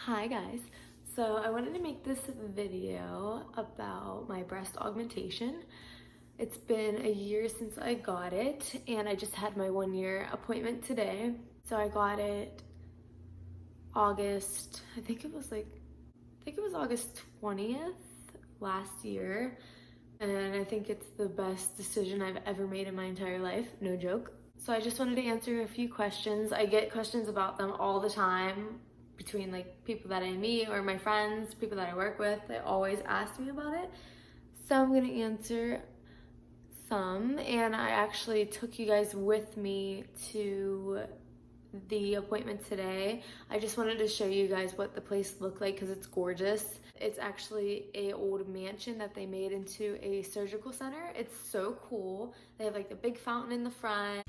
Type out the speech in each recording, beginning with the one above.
Hi guys, so I wanted to make this video about my breast augmentation. It's been a year since I got it and I just had my 1-year appointment today. So I got it August, I think it was August 20th last year, and I think it's the best decision I've ever made in my entire life, no joke. So I just wanted to answer a few questions. I get questions about them all the time between like people that I meet or my friends, people that I work with. They always ask me about it. So I'm gonna answer some, and I actually took you guys with me to the appointment today. I just wanted to show you guys what the place looked like because it's gorgeous. It's actually a old mansion that they made into a surgical center. It's so cool. They have like the big fountain in the front.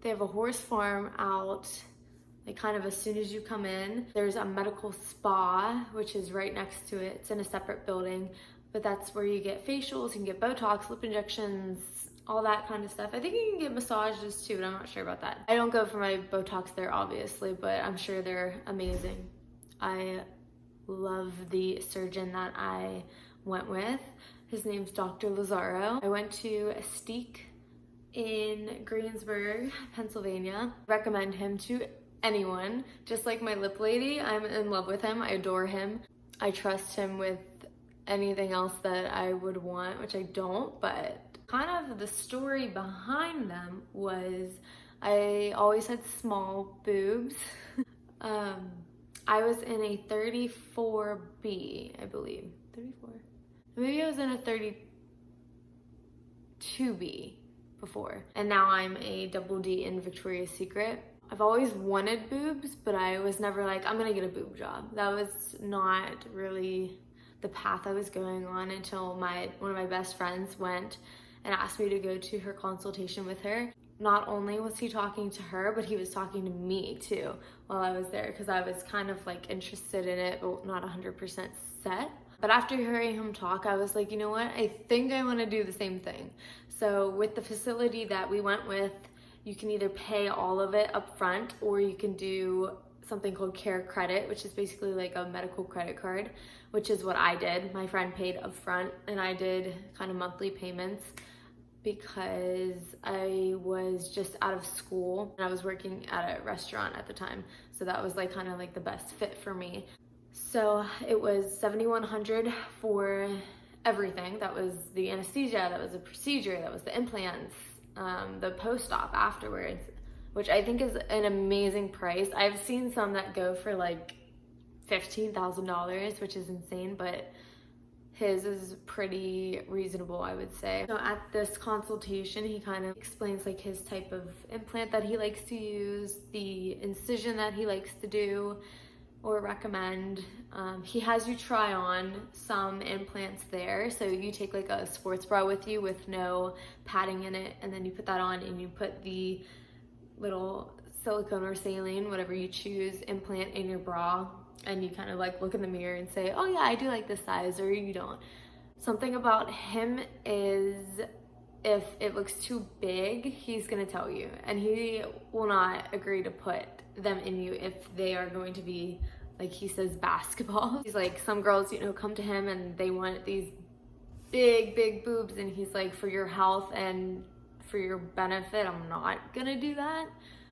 They have a horse farm out like kind of as soon as you come in. There's a medical spa, which is right next to it. It's in a separate building, but that's where you get facials, you can get Botox, lip injections, all that kind of stuff. I think you can get massages too, but I'm not sure about that. I don't go for my Botox there, obviously, but I'm sure they're amazing. I love the surgeon that I went with. His name's Dr. Lazzaro. I went to Aestique in Greensburg, Pennsylvania. Recommend him to anyone. Just like my lip lady, I'm in love with him. I adore him. I trust him with anything else that I would want, which I don't, but kind of the story behind them was I always had small boobs. I was in a 34B, I believe. 34? Maybe I was in a 32B before, and now I'm a double D in Victoria's Secret. I've always wanted boobs, but I was never like, I'm gonna get a boob job. That was not really the path I was going on until one of my best friends went and asked me to go to her consultation with her. Not only was he talking to her, but he was talking to me too while I was there, because I was kind of like interested in it, but not 100% set. But after hearing him talk, I was like, you know what? I think I want to do the same thing. So with the facility that we went with, you can either pay all of it up front, or you can do something called Care Credit, which is basically like a medical credit card, which is what I did. My friend paid up front and I did kind of monthly payments because I was just out of school and I was working at a restaurant at the time. So that was like kind of like the best fit for me. So it was $7,100 for everything. That was the anesthesia, that was the procedure, that was the implants, the post-op afterwards, which I think is an amazing price. I've seen some that go for like $15,000, which is insane, but his is pretty reasonable, I would say. So at this consultation, he kind of explains like his type of implant that he likes to use, the incision that he likes to do or recommend. He has you try on some implants there. So you take like a sports bra with you with no padding in it, and then you put that on and you put the little silicone or saline, whatever you choose, implant in your bra, and you kind of like look in the mirror and say, oh yeah, I do like this size, or you don't. Something about him is if it looks too big, he's gonna tell you, and he will not agree to put them in you if they are going to be, like he says, basketball. He's like, some girls, you know, come to him and they want these big boobs, and he's like, for your health and for your benefit, I'm not gonna do that.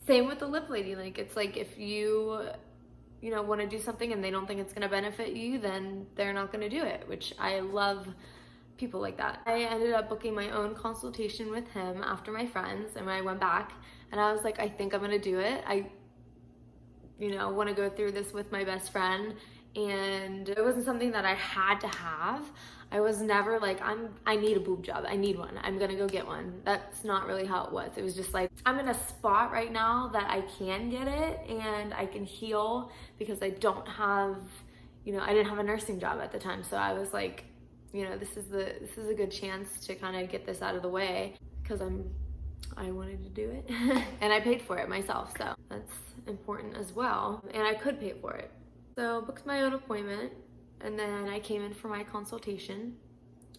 Same with the lip lady. Like, it's like if you know, want to do something and they don't think it's gonna benefit you, then they're not gonna do it, which I love people like that. I ended up booking my own consultation with him after my friends, and when I went back and I was like, I think I'm gonna do it. I want to go through this with my best friend, and it wasn't something that I had to have. I was never like, I need a boob job, I need one, I'm gonna go get one. That's not really how it was. It was just like, I'm in a spot right now that I can get it and I can heal, because I don't have, I didn't have a nursing job at the time. So I was like, this is a good chance to kind of get this out of the way, because I wanted to do it and I paid for it myself, so that's important as well, and I could pay for it. So booked my own appointment, And then I came in for my consultation,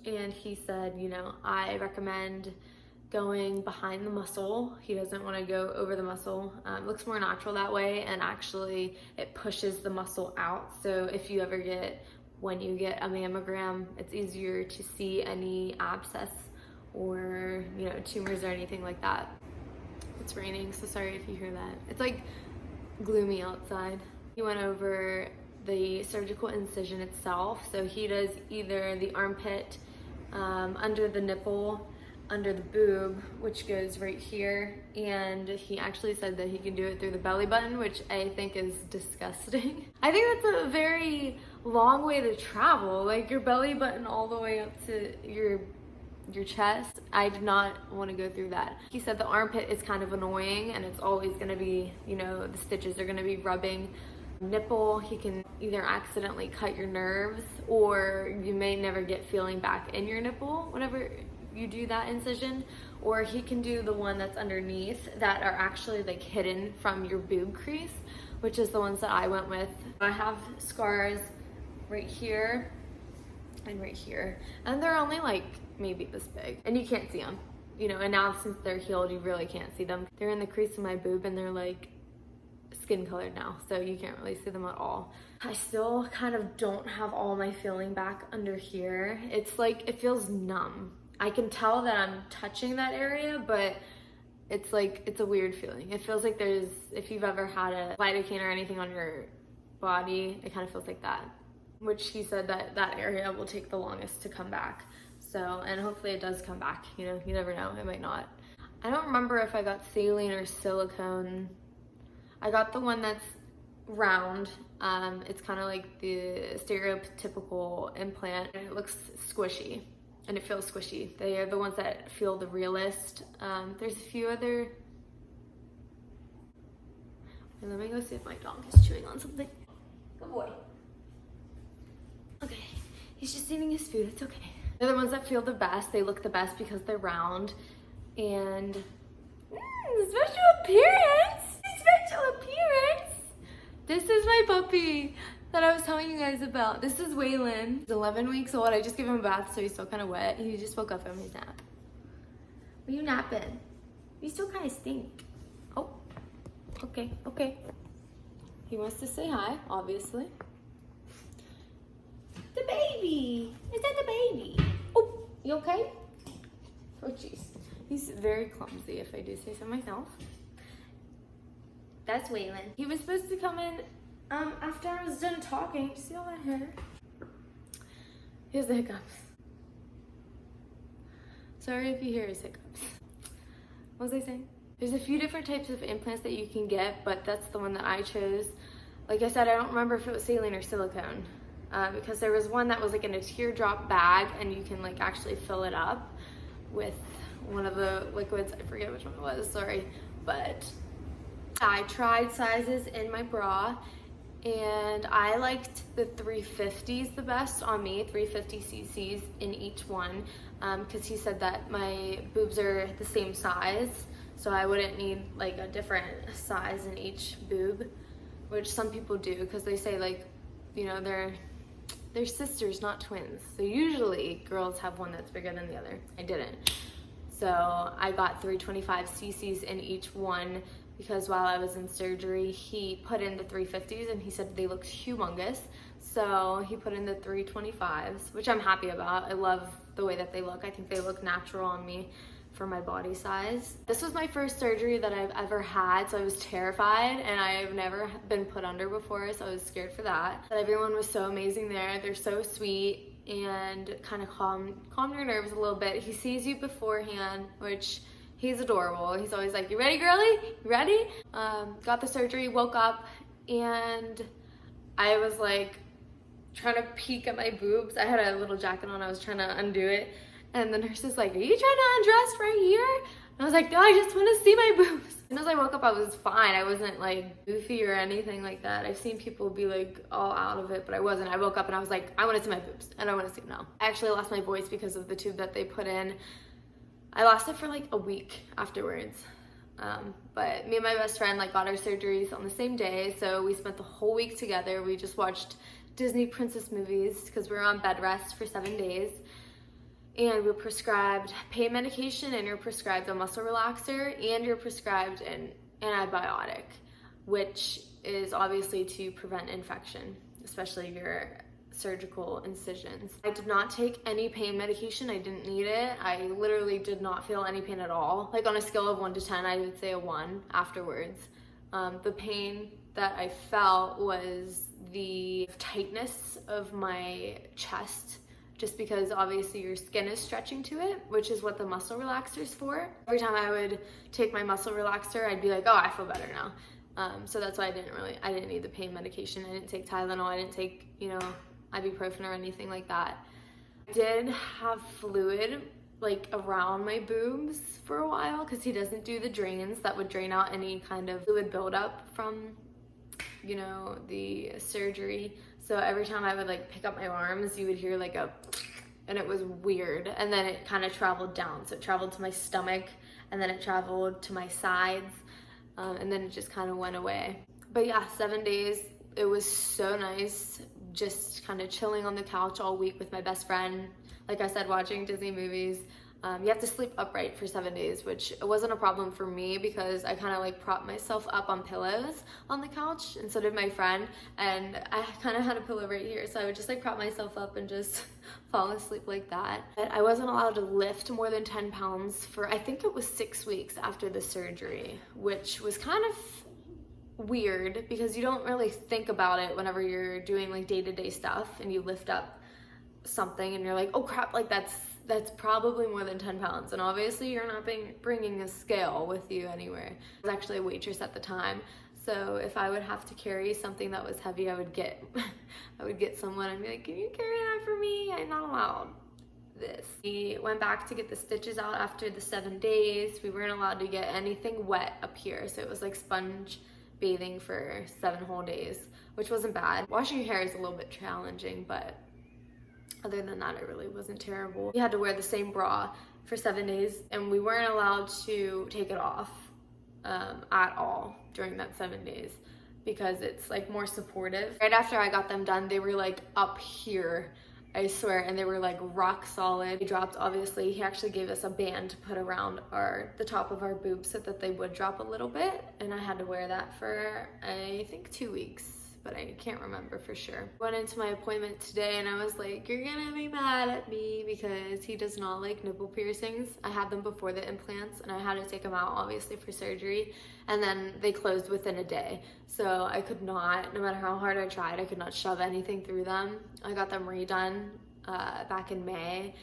and he said, you know, I recommend going behind the muscle. He doesn't want to go over the muscle. It looks more natural that way, and actually it pushes the muscle out. So if you ever when you get a mammogram, it's easier to see any abscess or, you know, tumors or anything like that. It's raining, so sorry if you hear that. It's like gloomy outside. He went over the surgical incision itself. So he does either the armpit, under the nipple, under the boob, which goes right here, and he actually said that he can do it through the belly button, which I think is disgusting. I think that's a very long way to travel, like your belly button all the way up to your chest. I did not want to go through that. He said the armpit is kind of annoying, and it's always going to be, you know, the stitches are going to be rubbing nipple. He can either accidentally cut your nerves, or you may never get feeling back in your nipple whenever you do that incision, or he can do the one that's underneath that are actually like hidden from your boob crease, which is the ones that I went with. I have scars right here and right here, and they're only like maybe this big, and you can't see them, you know, and now since they're healed, you really can't see them. They're in the crease of my boob, and they're like skin colored now, so you can't really see them at all. I still kind of don't have all my feeling back under here. It's like, it feels numb. I can tell that I'm touching that area, but it's like, it's a weird feeling. It feels like there's, if you've ever had a lidocaine or anything on your body, it kind of feels like that, which he said that that area will take the longest to come back. So, and hopefully it does come back, you know, you never know, it might not. I don't remember if I got saline or silicone. I got the one that's round. It's kind of like the stereotypical implant, and it looks squishy, and it feels squishy. They are the ones that feel the realest. There's a few other. Let me go see if my dog is chewing on something. Good boy. Okay, he's just eating his food, it's okay. They're the ones that feel the best. They look the best because they're round, and special appearance. Special appearance. This is my puppy that I was telling you guys about. This is Waylon. He's 11 weeks old. I just gave him a bath, so he's still kind of wet. He just woke up from his nap. Are you napping? You still kind of stink. Oh, okay, okay. He wants to say hi, obviously. The baby. Is that the baby? Oh, you okay? Oh, jeez. He's very clumsy, if I do say so myself. That's Waylon. He was supposed to come in after I was done talking. See all that hair? Here's the hiccups. Sorry if you hear his hiccups. What was I saying? There's a few different types of implants that you can get, but that's the one that I chose. Like I said, I don't remember if it was saline or silicone, because there was one that was like in a teardrop bag, and you can like actually fill it up with one of the liquids. I forget which one it was, sorry. But I tried sizes in my bra, and I liked the 350s the best on me, 350 cc's in each one, because he said that my boobs are the same size, so I wouldn't need like a different size in each boob, which some people do, because they say, like, you know, they're sisters, not twins. So usually girls have one that's bigger than the other. I didn't. So I got 325 cc's in each one, because while I was in surgery, he put in the 350s and he said they looked humongous. So he put in the 325s, which I'm happy about. I love the way that they look. I think they look natural on me for my body size. This was my first surgery that I've ever had, so I was terrified, and I've never been put under before, so I was scared for that. But everyone was so amazing there. They're so sweet and kind of calm your nerves a little bit. He sees you beforehand, which he's adorable. He's always like, you ready, girly? You ready? Got the surgery, woke up, and I was like trying to peek at my boobs. I had a little jacket on, I was trying to undo it. And the nurse is like, are you trying to undress right here? And I was like, no, I just want to see my boobs. And as I woke up, I was fine. I wasn't like goofy or anything like that. I've seen people be like all out of it, but I wasn't. I woke up and I was like, I want to see my boobs, and I want to see them now. I actually lost my voice because of the tube that they put in. I lost it for like a week afterwards. But me and my best friend like got our surgeries on the same day, so we spent the whole week together. We just watched Disney princess movies because we were on bed rest for 7 days. And we're prescribed pain medication, and you're prescribed a muscle relaxer, and you're prescribed an antibiotic, which is obviously to prevent infection, especially your surgical incisions. I did not take any pain medication. I didn't need it. I literally did not feel any pain at all. Like on a scale of 1 to 10, I would say a 1 afterwards. The pain that I felt was the tightness of my chest, just because obviously your skin is stretching to it, which is what the muscle relaxer is for. Every time I would take my muscle relaxer, I'd be like, oh, I feel better now. So that's why I didn't need the pain medication. I didn't take Tylenol, I didn't take, ibuprofen or anything like that. I did have fluid like around my boobs for a while because he doesn't do the drains that would drain out any kind of fluid buildup from, the surgery. So every time I would like pick up my arms, you would hear like and it was weird. And then it kind of traveled down. So it traveled to my stomach, and then it traveled to my sides, and then it just kind of went away. But yeah, 7 days. It was so nice, just kind of chilling on the couch all week with my best friend. Like I said, watching Disney movies. You have to sleep upright for 7 days, which wasn't a problem for me because I kind of like propped myself up on pillows on the couch, and so did my friend. And I kind of had a pillow right here, so I would just like prop myself up and just fall asleep like that. But I wasn't allowed to lift more than 10 pounds for, I think it was 6 weeks after the surgery, which was kind of weird because you don't really think about it whenever you're doing like day-to-day stuff and you lift up something and you're like, oh crap, like that's probably more than 10 pounds. And obviously you're not bringing a scale with you anywhere. I was actually a waitress at the time, so if I would have to carry something that was heavy, I would get someone and be like, can you carry that for me? I'm not allowed this. We went back to get the stitches out after the 7 days. We weren't allowed to get anything wet up here, so it was like sponge bathing for 7 whole days, which wasn't bad. Washing your hair is a little bit challenging, but other than that, it really wasn't terrible. We had to wear the same bra for 7 days, and we weren't allowed to take it off at all during that 7 days because it's like more supportive. Right after I got them done, they were like up here, I swear, and they were like rock solid. They dropped, obviously. He actually gave us a band to put around the top of our boobs so that they would drop a little bit, and I had to wear that for, I think, 2 weeks, but I can't remember for sure. Went into my appointment today and I was like, you're gonna be mad at me because he does not like nipple piercings. I had them before the implants and I had to take them out, obviously, for surgery, and then they closed within a day. So I could not, no matter how hard I tried, I could not shove anything through them. I got them redone back in May,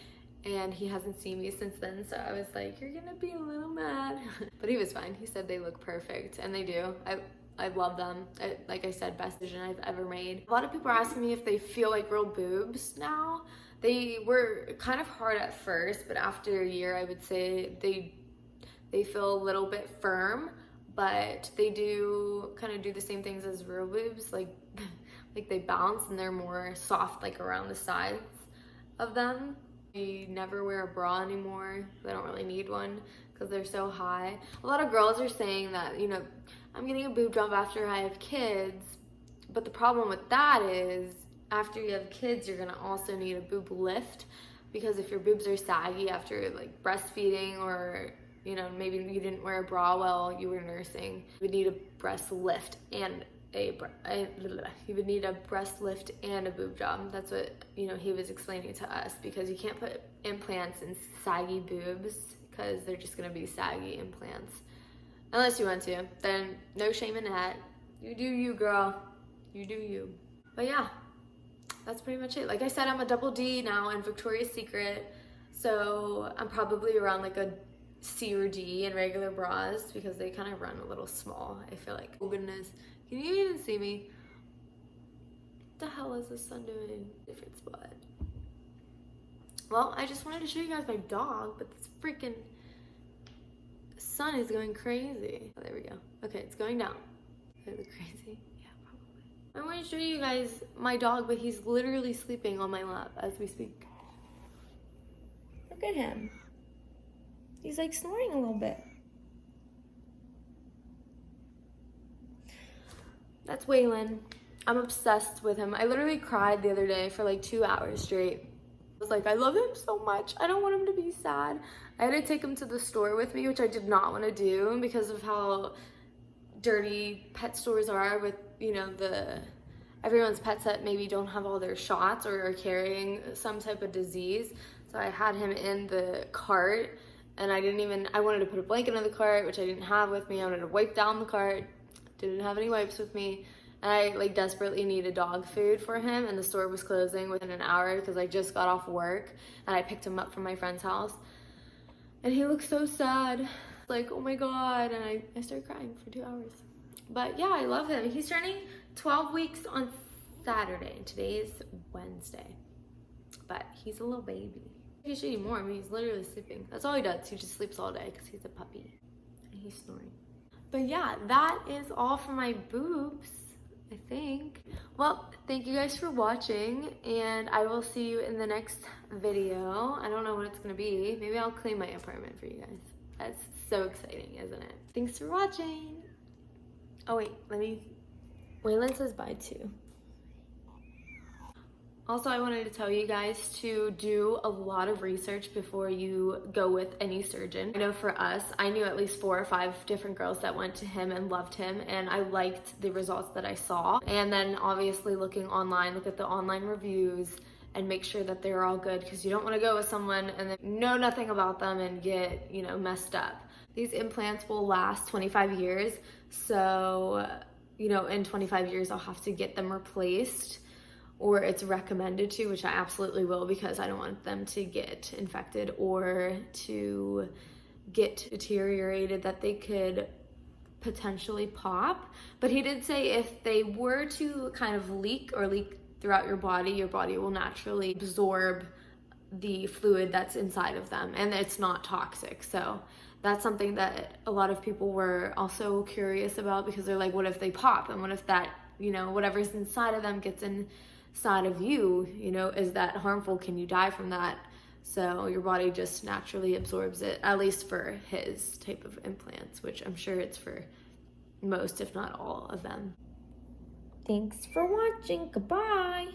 and he hasn't seen me since then, so I was like, you're gonna be a little mad. But he was fine. He said they look perfect, and they do. I love them. Like I said, best decision I've ever made. A lot of people are asking me if they feel like real boobs now. They were kind of hard at first, but after a year, I would say they feel a little bit firm, but they do kind of do the same things as real boobs, like they bounce and they're more soft, like around the sides of them. They never wear a bra anymore. They don't really need one because they're so high. A lot of girls are saying that, I'm getting a boob job after I have kids, but the problem with that is after you have kids, you're gonna also need a boob lift, because if your boobs are saggy after like breastfeeding, or maybe you didn't wear a bra while you were nursing, you would need a breast lift and a boob job. That's what he was explaining to us, because you can't put implants in saggy boobs because they're just gonna be saggy implants. Unless you want to, then no shame in that. You do you, girl. You do you. But yeah, that's pretty much it. Like I said, I'm a double D now in Victoria's Secret, so I'm probably around like a C or D in regular bras because they kind of run a little small, I feel like. Oh goodness, can you even see me? What the hell is the sun doing? Different spot. Well, I just wanted to show you guys my dog, but this freaking sun is going crazy. Oh, there we go. Okay, it's going down. Does it look crazy? Yeah, probably. I want to show you guys my dog, but he's literally sleeping on my lap as we speak. Look at him. He's like snoring a little bit. That's Waylon. I'm obsessed with him. I literally cried the other day for like 2 hours straight. I was like, I love him so much. I don't want him to be sad. I had to take him to the store with me, which I did not want to do because of how dirty pet stores are with, you know, everyone's pets that maybe don't have all their shots or are carrying some type of disease. So I had him in the cart, and I wanted to put a blanket in the cart, which I didn't have with me. I wanted to wipe down the cart, didn't have any wipes with me. And I like desperately needed dog food for him, and the store was closing within an hour because I just got off work and I picked him up from my friend's house. And he looked so sad, like, oh my God. And I started crying for 2 hours. But yeah, I love him. He's turning 12 weeks on Saturday. Today's Wednesday. But he's a little baby. He should eat more. I mean, he's literally sleeping. That's all he does. He just sleeps all day because he's a puppy. And he's snoring. But yeah, that is all for my boobs, I think. Well, thank you guys for watching, and I will see you in the next video. I don't know what it's gonna be. Maybe I'll clean my apartment for you guys. That's so exciting, isn't it? Thanks for watching. Oh wait, Waylon says bye too. Also, I wanted to tell you guys to do a lot of research before you go with any surgeon. I know for us, I knew at least 4 or 5 different girls that went to him and loved him, and I liked the results that I saw. And then obviously looking online, look at the online reviews and make sure that they're all good, because you don't want to go with someone and then know nothing about them and get, you know, messed up. These implants will last 25 years, so, you know, in 25 years I'll have to get them replaced, or it's recommended to, which I absolutely will, because I don't want them to get infected or to get deteriorated that they could potentially pop. But he did say if they were to kind of leak throughout your body will naturally absorb the fluid that's inside of them, and it's not toxic. So that's something that a lot of people were also curious about, because they're like, what if they pop? And what if that, you know, whatever's inside of them gets inside of you, you know, is that harmful? Can you die from that? So your body just naturally absorbs it, at least for his type of implants, which I'm sure it's for most, if not all of them. Thanks for watching. Goodbye.